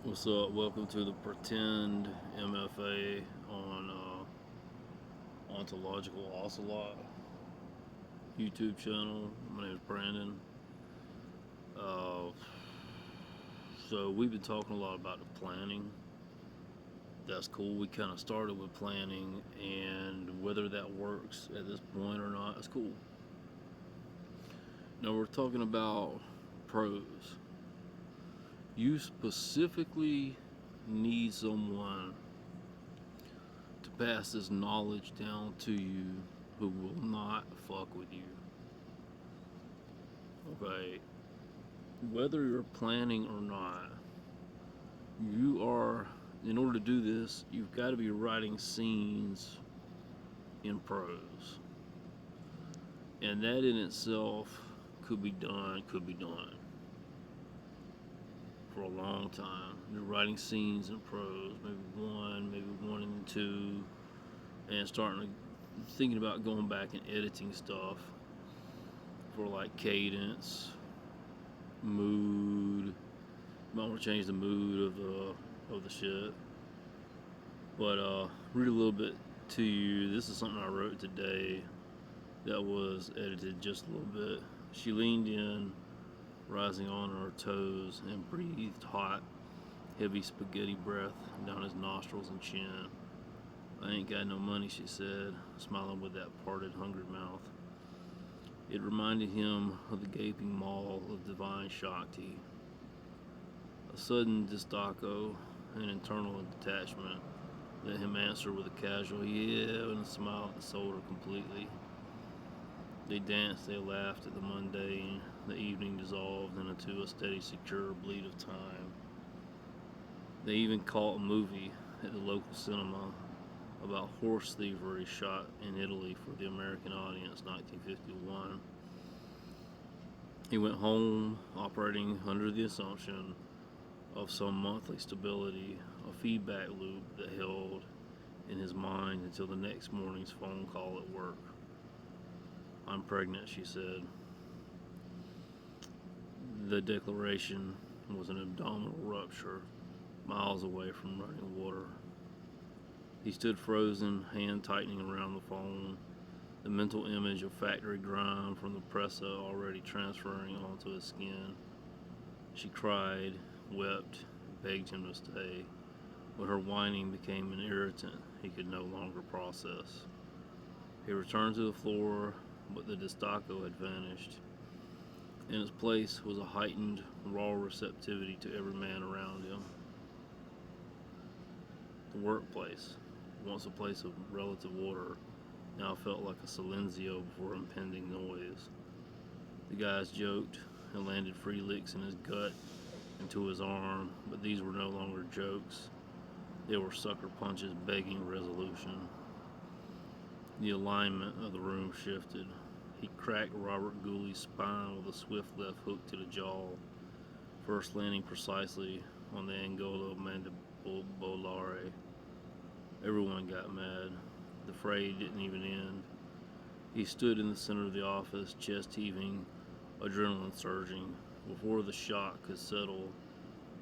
What's up? Welcome to the Pretend MFA on Ontological Ocelot YouTube channel. My name is Brandon. Uh, so we've been talking a lot about the planning. That's cool. We kind of started with planning, and whether that works at this point or not is cool. Now we're talking about prose. You specifically need someone to pass this knowledge down to you who will not fuck with you. Okay, whether you're planning or not, you are, in order to do this, you've got to be writing scenes in prose. And that in itself could be done for a long time. You're writing scenes in prose, maybe one and two, and starting to thinking about going back and editing stuff for like cadence, mood. You might want to change the mood of the shit. But read a little bit to you. This is something I wrote today that was edited just a little bit. She leaned in, rising on her toes, and breathed hot, heavy spaghetti breath down his nostrils and chin. I ain't got no money, she said, smiling with that parted, hungry mouth. It reminded him of the gaping maw of divine Shakti. A sudden distacco, an internal detachment, let him answer with a casual yeah and a smile that sold her completely. They danced, they laughed at the mundane. The evening dissolved into a steady, secure bleed of time. They even caught a movie at the local cinema about horse thievery shot in Italy for the American audience, 1951. He went home operating under the assumption of some monthly stability, a feedback loop that held in his mind until the next morning's phone call at work. I'm pregnant, she said. The declaration was an abdominal rupture, miles away from running water. He stood frozen, hand tightening around the phone, the mental image of factory grime from the presser already transferring onto his skin. She cried, wept, begged him to stay, but her whining became an irritant he could no longer process. He returned to the floor, but the distacco had vanished. In its place was a heightened, raw receptivity to every man around him. The workplace, once a place of relative order, now felt like a silenzio before impending noise. The guys joked and landed free licks in his gut and to his arm, but these were no longer jokes. They were sucker punches begging resolution. The alignment of the room shifted. He cracked Robert Gooley's spine with a swift left hook to the jaw, first landing precisely on the angola mandibolare. Everyone got mad. The fray didn't even end. He stood in the center of the office, chest heaving, adrenaline surging. Before the shock could settle,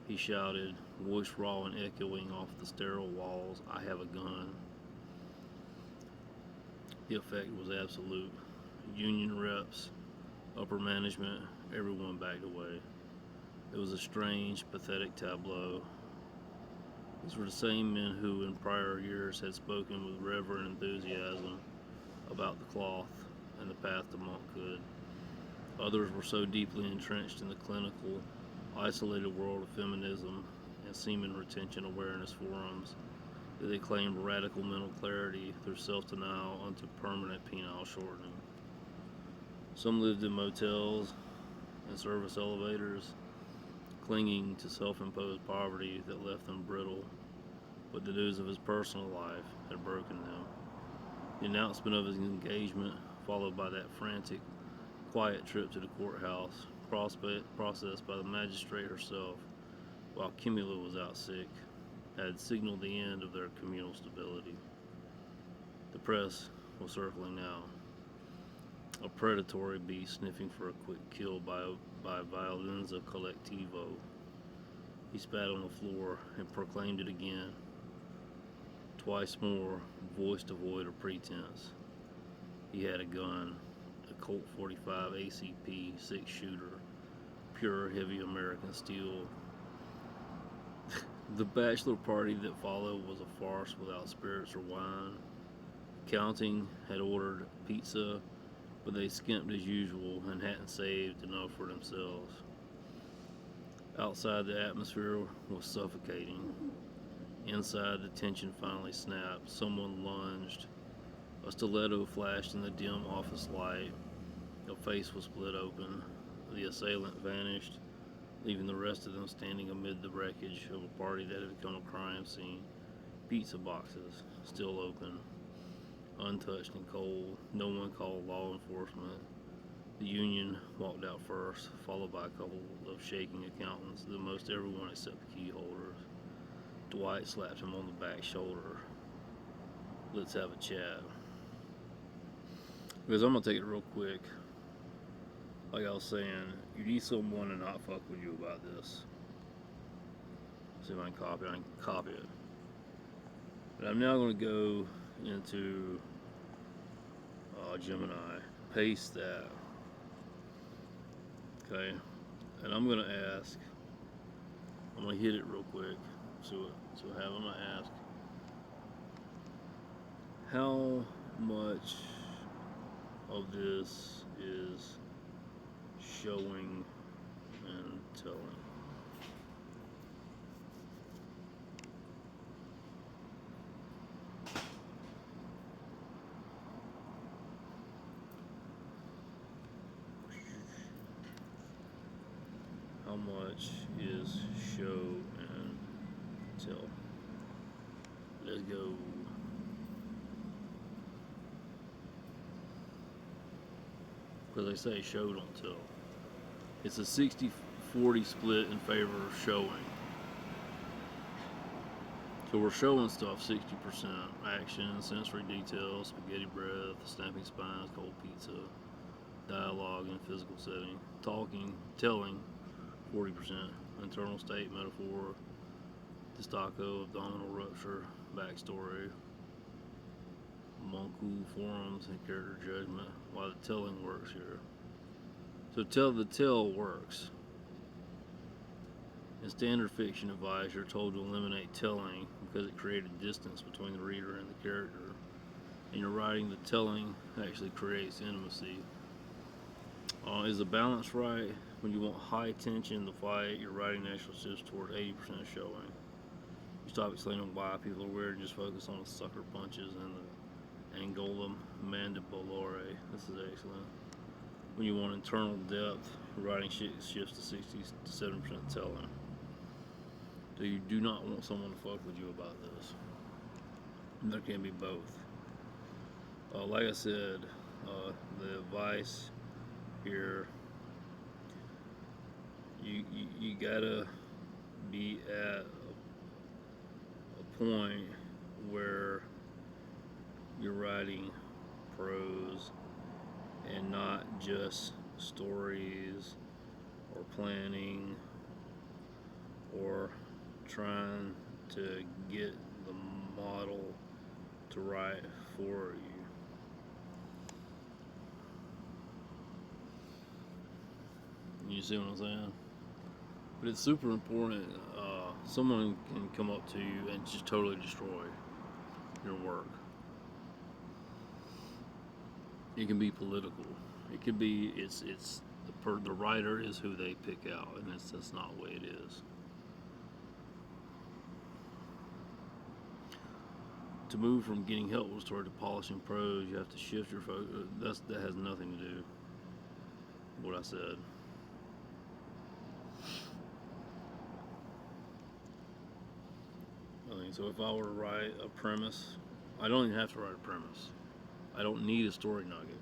he shouted, voice raw and echoing off the sterile walls, I have a gun. The effect was absolute. Union reps, upper management, everyone backed away. It was a strange, pathetic tableau. These were the same men who, in prior years, had spoken with reverent enthusiasm about the cloth and the path to monkhood. Others were so deeply entrenched in the clinical, isolated world of feminism and semen retention awareness forums that they claimed radical mental clarity through self-denial unto permanent penile shortening. Some lived in motels and service elevators, clinging to self-imposed poverty that left them brittle, but the news of his personal life had broken them. The announcement of his engagement, followed by that frantic, quiet trip to the courthouse, processed by the magistrate herself, while Kimula was out sick, had signaled the end of their communal stability. The press was circling now, a predatory beast sniffing for a quick kill by violenza collectivo. He spat on the floor and proclaimed it again, twice more, voice devoid of pretense. He had a gun, a Colt 45 ACP 6-shooter, pure heavy American steel. The bachelor party that followed was a farce without spirits or wine. Counting had ordered pizza, but they skimped as usual and hadn't saved enough for themselves. Outside, the atmosphere was suffocating. Inside, the tension finally snapped. Someone lunged. A stiletto flashed in the dim office light. A face was split open. The assailant vanished, leaving the rest of them standing amid the wreckage of a party that had become a crime scene. Pizza boxes, still open, untouched and cold. No one called law enforcement. The union walked out first, followed by a couple of shaking accountants, then most everyone except the key holders. Dwight slapped him on the back shoulder. Let's have a chat. Because I'm going to take it real quick. Like I was saying, you need someone to not fuck with you about this. See if I can copy it. I can copy it. But I'm now going to go into Gemini. Paste that. Okay. And I'm going to ask. I'm going to hit it real quick. So I have. I'm going to ask. How much of this is showing and telling? How much is show and tell? Let's go. Because they say show don't tell. It's a 60-40 split in favor of showing. So we're showing stuff 60%. Action, sensory details, spaghetti breath, snapping spines, cold pizza, dialogue in physical setting, talking, telling, 40%, internal state, metaphor, Destaco, abdominal rupture, backstory, Monku forums, and character judgment, why the telling works here. So the tell works. In standard fiction advice, you're told to eliminate telling because it created distance between the reader and the character. In your writing, the telling actually creates intimacy. Is the balance right? When you want high tension in the fight, your writing naturally shifts toward 80% showing. You stop explaining why people are weird and just focus on the sucker punches and the angulum mandibulorum. This is excellent. When you want internal depth, your writing shifts to 60 to 70% telling. So you do not want someone to fuck with you about this. And there can be both. Like I said, the advice here, you gotta be at a point where you're writing prose and not just stories or planning or trying to get the model to write for you. You see what I'm saying? But it's super important. Someone can come up to you and just totally destroy your work. It can be political. It could be the writer is who they pick out, and that's not the way it is. To move from getting helpful story to polishing prose, you have to shift your focus. That has nothing to do with what I said. So if I were to write a premise, I don't even have to write a premise. I don't need a story nugget.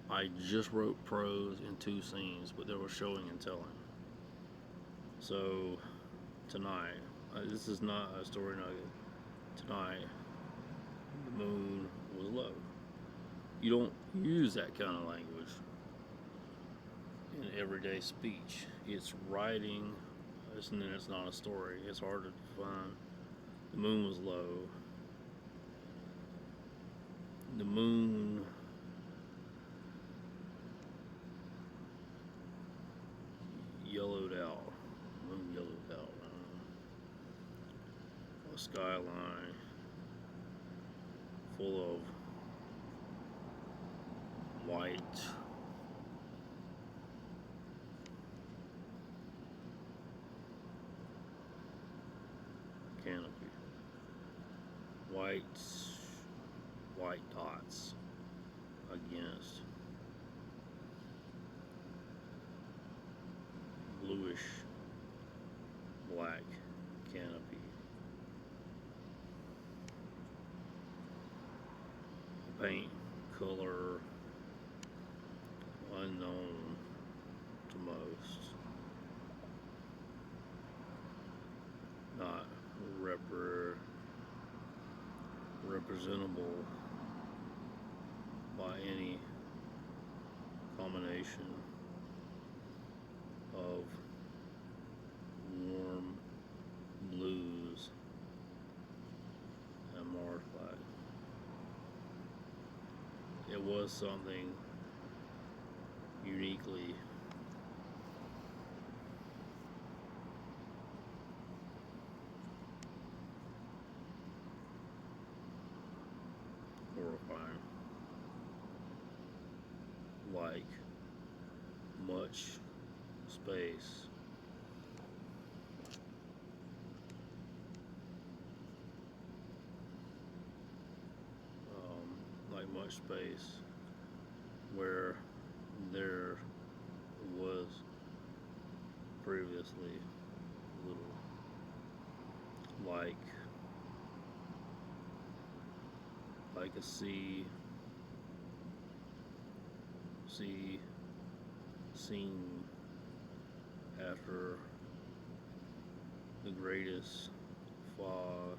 I just wrote prose in 2 scenes, but there was showing and telling. So tonight, this is not a story nugget. Tonight, the moon was low. You don't use that kind of language. in everyday speech. It's writing, and it's not a story. It's hard to define. The moon was low. The moon yellowed out. Moon yellowed out. A skyline full of white canopy. White dots against bluish black canopy. Paint color unknown to most. Not representable by any combination of warm blues and Mars black. It was something uniquely horrifying. Like much space like much space where there was previously little, like a sea seen after the greatest fog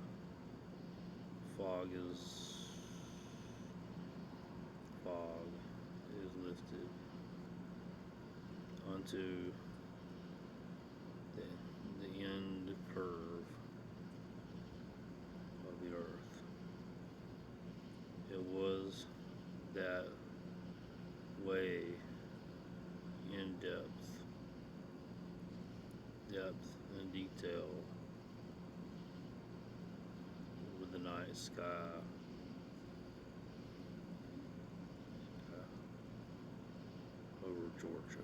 is lifted onto the end curve of the earth. It was that way in depth and detail with the night sky over Georgia.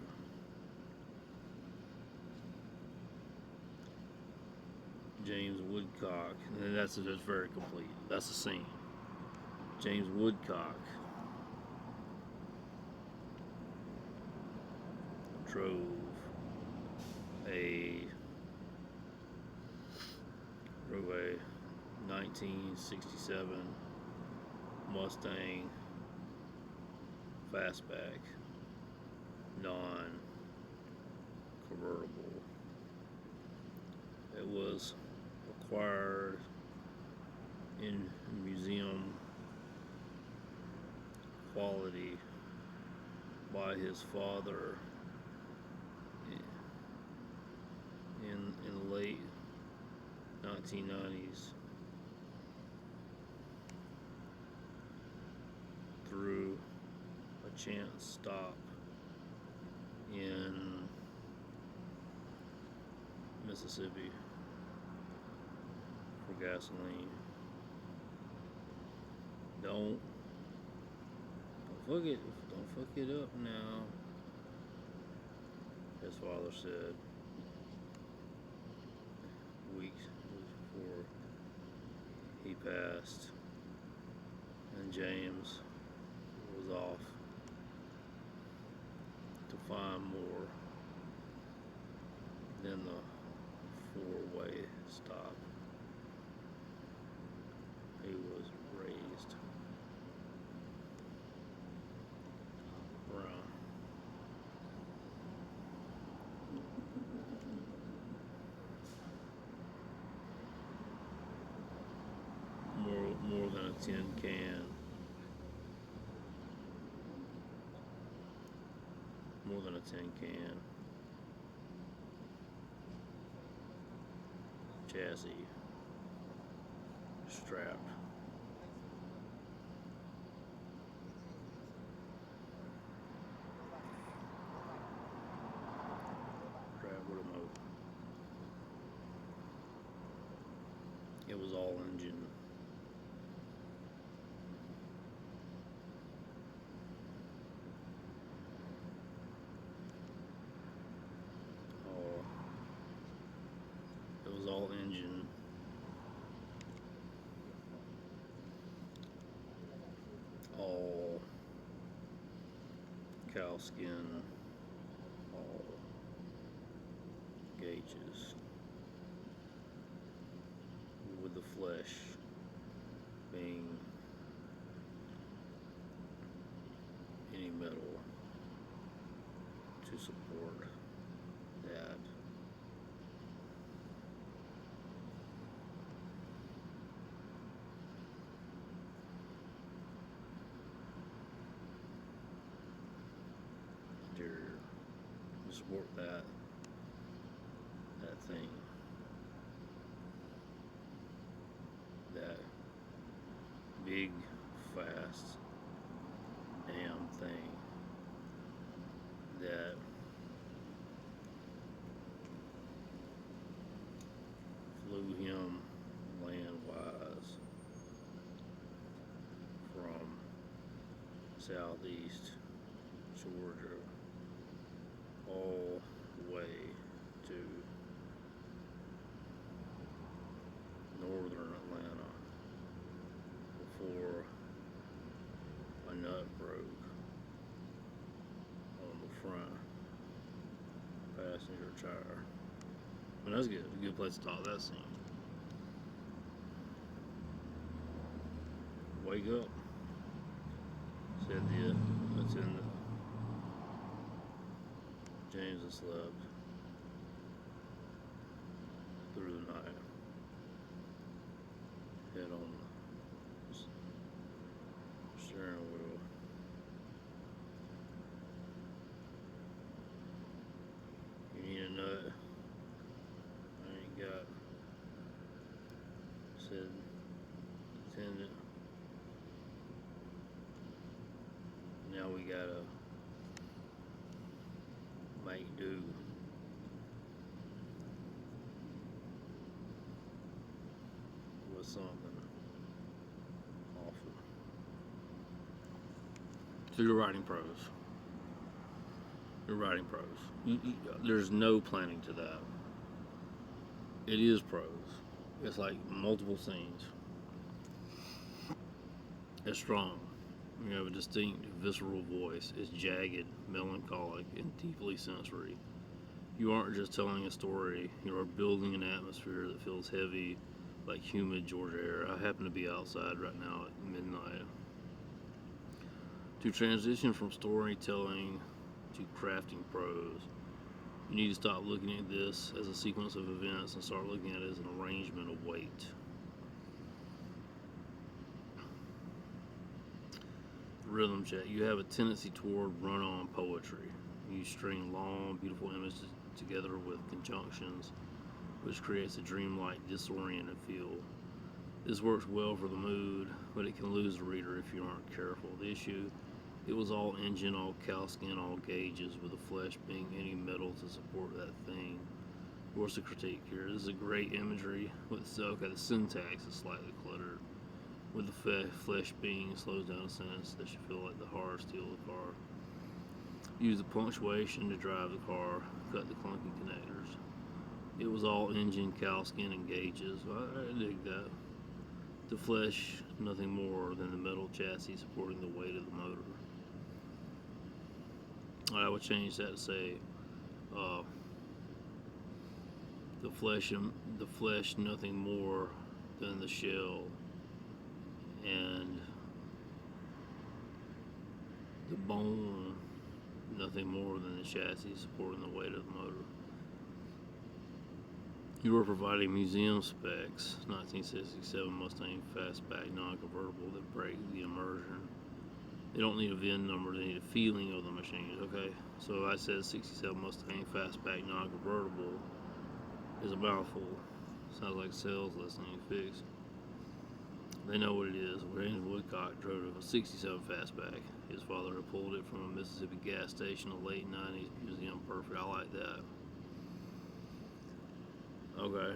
James Woodcock, and that's very complete. That's the scene. James Woodcock drove a 1967 Mustang fastback, non-convertible. It was acquired in museum quality by his father in the late 1990s through a chance stop in Mississippi for gasoline. Don't fuck it up now, his father said weeks before he passed, and James was off to find more than the four-way stop he was raised around. More than a tin can. more than a tin can. Chassis strapped. Strapped with a motor. It was all engine. Oh, it was all engine. All cow skin. All gauges. With the flesh being any metal to support that. To support that thing. That big, fast, damn thing that flew him landwise from southeast Georgia all the way to northern Atlanta before a nut broke on the front passenger tire. And that's good. A good place to talk that scene. Wake up, said the attendant. James had slept through the night. Head on the steering wheel. You need a nut? I ain't got. Said attendant. Now we gotta make do. With something awful. So you're writing prose. You're writing prose. There's no planning to that. It is prose. It's like multiple scenes. It's strong. You have a distinct, visceral voice. It's jagged, melancholic, and deeply sensory. You aren't just telling a story. You are building an atmosphere that feels heavy, like humid Georgia air. I happen to be outside right now at midnight. To transition from storytelling to crafting prose, you need to stop looking at this as a sequence of events and start looking at it as an arrangement of weight. Rhythm check. You have a tendency toward run-on poetry. You string long, beautiful images together with conjunctions, which creates a dreamlike, disoriented feel. This works well for the mood, but it can lose the reader if you aren't careful. The issue, it was all engine, all cow skin, all gauges, with the flesh being any metal to support that thing. What's the critique here? This is a great imagery. The syntax is slightly cluttered. With the flesh being slows down a sentence that should feel like the hard steel of the car. Use the punctuation to drive the car, cut the clunky connectors. It was all engine, cow skin, and gauges. I dig that. The flesh, nothing more than the metal chassis supporting the weight of the motor. I would change that to say, the flesh, nothing more than the shell, and the bone, nothing more than the chassis supporting the weight of the motor. You were providing museum specs, 1967 Mustang fastback non-convertible that breaks the immersion. They don't need a VIN number, they need a feeling of the machines, okay? So I said 67 Mustang Fastback non-convertible is a mouthful. Sounds like sales listening fixed. They know what it is. James Woodcock drove a 67 Fastback. His father had pulled it from a Mississippi gas station in the late 90s. Museum perfect. I like that. Okay.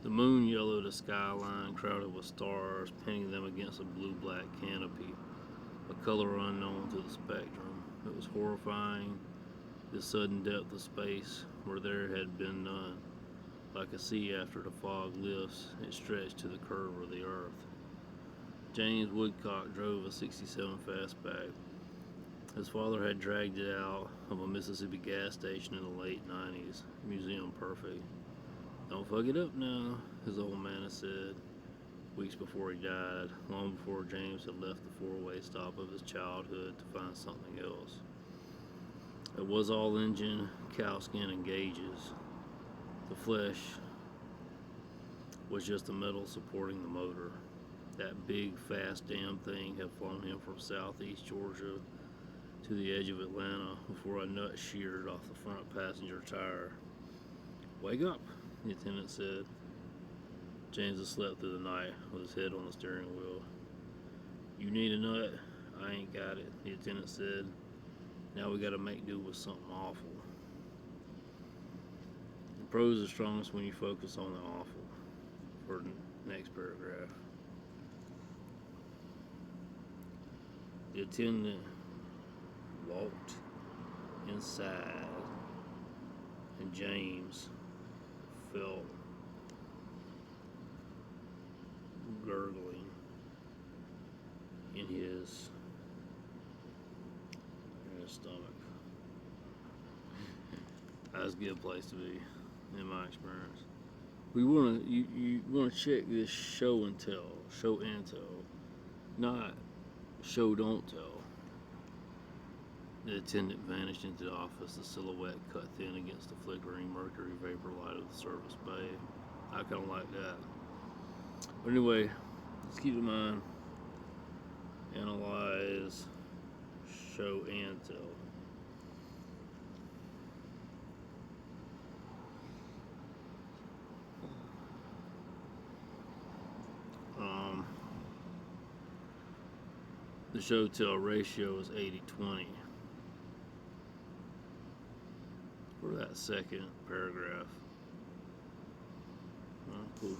The moon yellowed a skyline crowded with stars, pinning them against a blue-black canopy, a color unknown to the spectrum. It was horrifying, this sudden depth of space where there had been none. Like a sea after the fog lifts, it stretched to the curve of the earth. James Woodcock drove a 67 Fastback. His father had dragged it out of a Mississippi gas station in the late 90s. Museum perfect. Don't fuck it up now, his old man had said, weeks before he died, long before James had left the four-way stop of his childhood to find something else. It was all engine, cowskin, and gauges. The flesh was just the metal supporting the motor. That big, fast damn thing had flown him from southeast Georgia to the edge of Atlanta before a nut sheared off the front passenger tire. Wake up, the attendant said. James had slept through the night with his head on the steering wheel. You need a nut? I ain't got it, the attendant said. Now we gotta make do with something awful. Prose is strongest when you focus on the awful. For the next paragraph. The attendant walked inside, and James felt gurgling in his stomach. That's a good place to be, in my experience. We you wanna check this show and tell, not show don't tell. The attendant vanished into the office, the silhouette cut thin against the flickering mercury vapor light of the service bay. I kinda like that. But anyway, let's keep in mind, analyze, show and tell. The show tell ratio is 80-20 for that second paragraph. Cool.